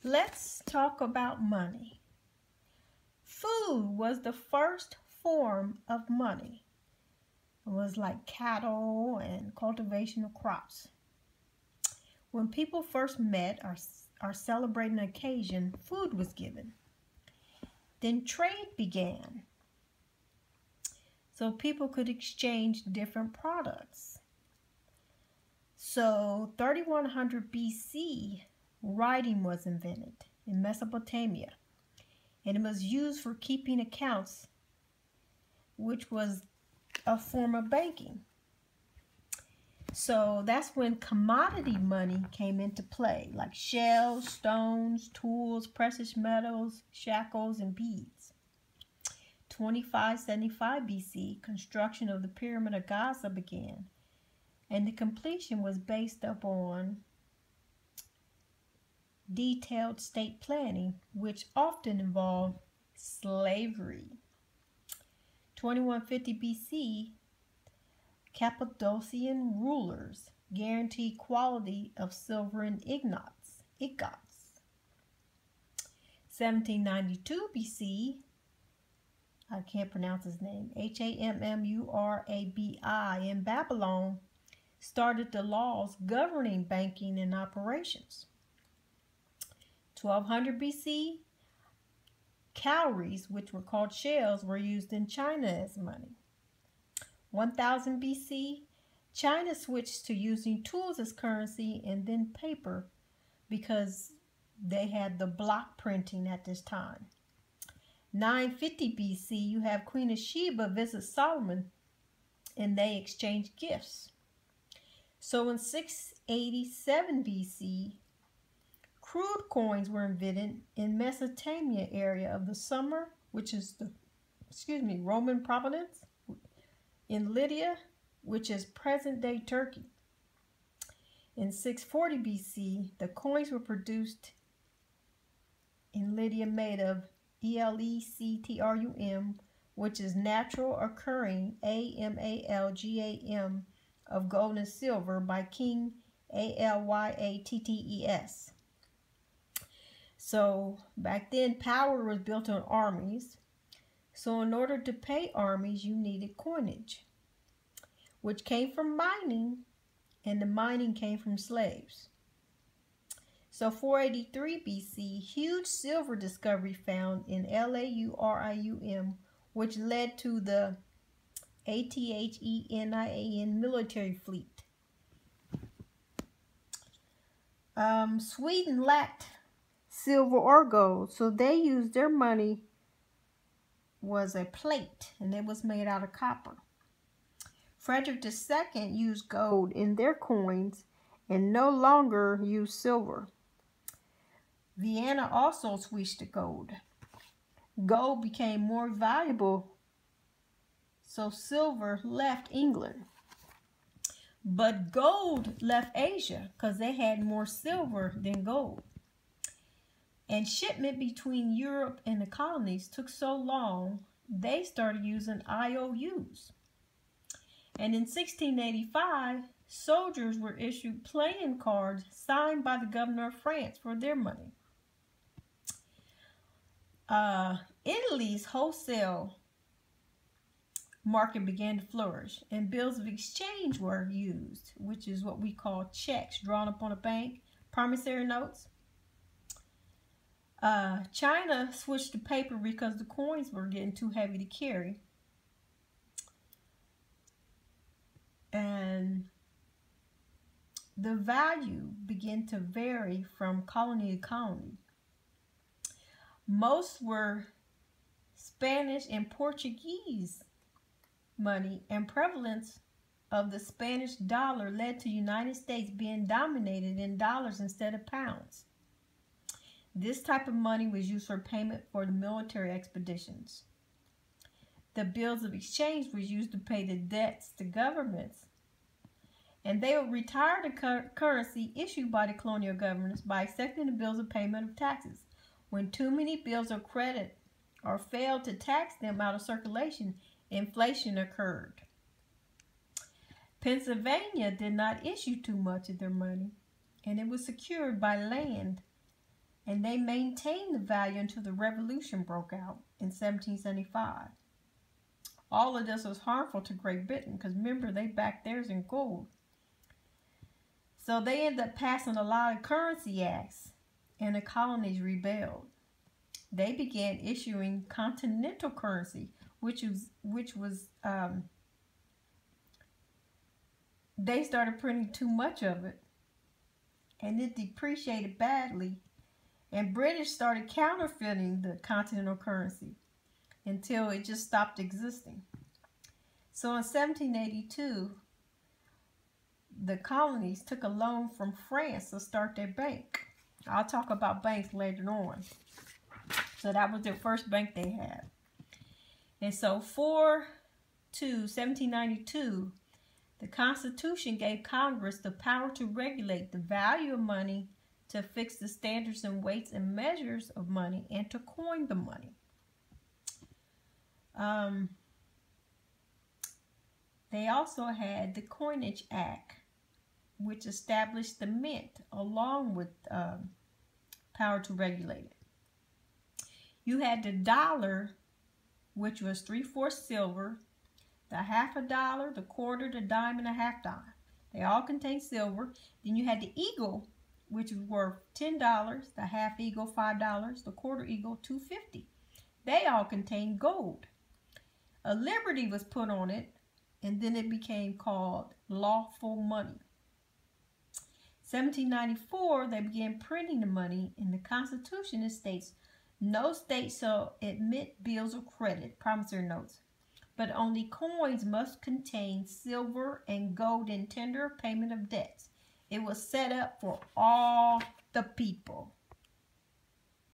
Let's talk about money. Food was the first form of money. It was like cattle and cultivation of crops. When people first met or celebrated an occasion, food was given. Then trade began, so people could exchange different products. So 3100 BC, writing was invented in Mesopotamia, and it was used for keeping accounts, which was a form of banking. So that's when commodity money came into play, like shells, stones, tools, precious metals, shackles, and beads. 2575 BC, construction of the Pyramid of Giza began, and the completion was based upon detailed state planning, which often involved slavery. 2150 BC, Cappadocian rulers guaranteed quality of silver in ingots. 1792 BC, I can't pronounce his name, Hammurabi in Babylon started the laws governing banking and operations. 1200 BC, cowries, which were called shells, were used in China as money. 1000 BC, China switched to using tools as currency and then paper because they had the block printing at this time. 950 BC, you have Queen of Sheba visit Solomon and they exchanged gifts. So in 687 BC, crude coins were invented in Mesopotamia area of the Sumer, which is the, Roman province, in Lydia, which is present-day Turkey. In 640 BC, the coins were produced in Lydia made of ELECTRUM, which is natural occurring AMALGAM of gold and silver by King ALYATTES. So back then, power was built on armies. So in order to pay armies, you needed coinage, which came from mining, and the mining came from slaves. So 483 BC, huge silver discovery found in LAURIUM, which led to the ATHENIAN military fleet. Sweden lacked silver or gold, so they used their money was a plate, and it was made out of copper. Frederick II used gold in their coins and no longer used silver. Vienna also switched to gold. Gold became more valuable, so silver left England. But gold left Asia because they had more silver than gold. And shipment between Europe and the colonies took so long, they started using IOUs. And in 1685, soldiers were issued playing cards signed by the governor of France for their money. Italy's wholesale market began to flourish, and bills of exchange were used, which is what we call checks drawn up on a bank, promissory notes. China switched to paper because the coins were getting too heavy to carry. And the value began to vary from colony to colony. Most were Spanish and Portuguese money, and prevalence of the Spanish dollar led to the United States being dominated in dollars instead of pounds. This type of money was used for payment for the military expeditions. The bills of exchange was used to pay the debts to governments, and they would retire the currency issued by the colonial governments by accepting the bills of payment of taxes. When too many bills of credit or failed to tax them out of circulation, inflation occurred. Pennsylvania did not issue too much of their money, and it was secured by land and they maintained the value until the revolution broke out in 1775. All of this was harmful to Great Britain because remember, they backed theirs in gold. So they ended up passing a lot of currency acts, and the colonies rebelled. They began issuing continental currency, which was they started printing too much of it, and it depreciated badly, and British started counterfeiting the continental currency until it just stopped existing. So in 1782, the colonies took a loan from France to start their bank. I'll talk about banks later on. So that was their first bank they had. And so 1792, the Constitution gave Congress the power to regulate the value of money, to fix the standards and weights and measures of money, and to coin the money. They also had the Coinage Act, which established the mint along with power to regulate it. You had the dollar, which was 3/4 silver, the half a dollar, the quarter, the dime, and a half dime. They all contained silver. Then you had the eagle, which was worth $10, the half eagle $5, the quarter eagle $2.50. They all contained gold. A liberty was put on it, and then it became called lawful money. 1794, they began printing the money. In the Constitution, it states, no state shall admit bills of credit, promissory notes, but only coins must contain silver and gold in tender payment of debts. It was set up for all the people.